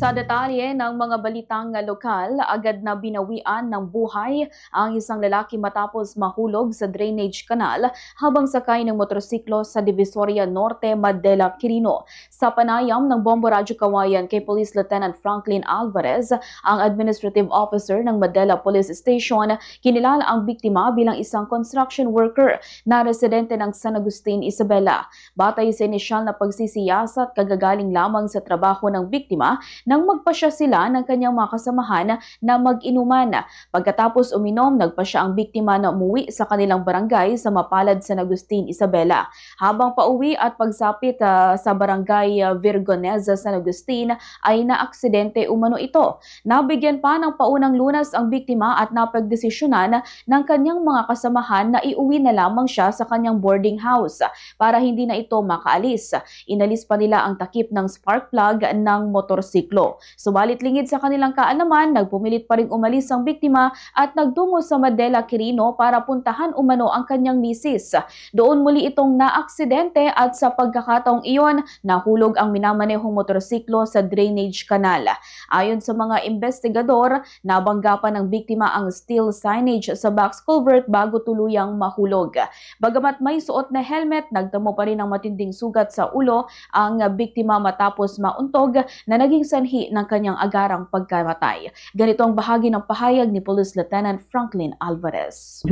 Sa detalye ng mga balitang lokal, agad na binawian ng buhay ang isang lalaki matapos mahulog sa drainage canal habang sakay ng motorsiklo sa Divisoria Norte, Madela, Quirino. Sa panayam ng Bombo Radyo Kawayan kay Police Lieutenant Franklin Alvarez, ang administrative officer ng Madela Police Station, kinilala ang biktima bilang isang construction worker na residente ng San Agustin, Isabela. Batay sa inisyal na pagsisiyasat, kagagaling lamang sa trabaho ng biktima nang magpasya sila ng kanyang mga kasamahan na mag-inuman. Pagkatapos uminom, nagpasya ang biktima na umuwi sa kanilang barangay sa Mapalad, San Agustin, Isabela. Habang pauwi at pagsapit sa barangay Virgonesa, San Agustin ay naaksidente umano ito. Nabigyan pa ng paunang lunas ang biktima at napagdesisyonan ng kanyang mga kasamahan na iuwi na lamang siya sa kanyang boarding house para hindi na ito makaalis. Inalis pa nila ang takip ng spark plug ng motorsiklo. Subalit lingid sa kanilang kaalaman, nagpumilit pa ring umalis ang biktima at nagtungo sa Madela, Quirino para puntahan umano ang kanyang misis. Doon muli itong naaksidente at sa pagkakataong iyon, nahulog ang minamanehong motorsiklo sa drainage canal. Ayon sa mga investigador, nabangga pa ng biktima ang steel signage sa box culvert bago tuluyang mahulog. Bagamat may suot na helmet, nagtamo pa rin ng matinding sugat sa ulo ang biktima matapos mauntog na naging sanhi ng kanyang agarang pagkamatay. Ganito ang bahagi ng pahayag ni Police Lieutenant Franklin Alvarez.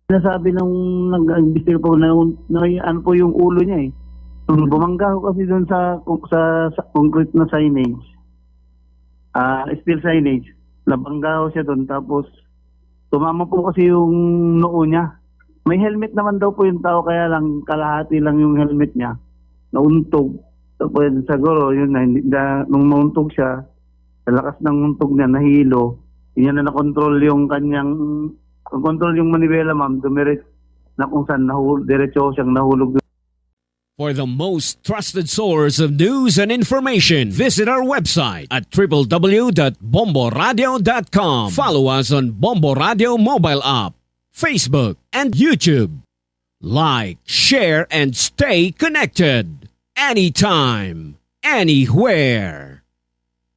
Sinasabi ng nag-investigate po na ano po yung ulo niya eh. Bumangga ko kasi doon sa concrete na signage. Steel signage. Nabangga ko siya doon tapos tumama po kasi yung noo niya. May helmet naman daw po yung tao kaya lang kalahati lang yung helmet niya. Nauntog. Tapos siguro yun na nung nauntog siya, sa lakas ng untog niya nahilo. Yun na nakontrol yung kanyang control yung manibela, ma'am, dumiret na kung saan diretso siyang nahulog. For the most trusted source of news and information, visit our website at www.bomboradio.com. Follow us on Bombo Radio mobile app, Facebook, and YouTube. Like, share, and stay connected. Anytime, anywhere.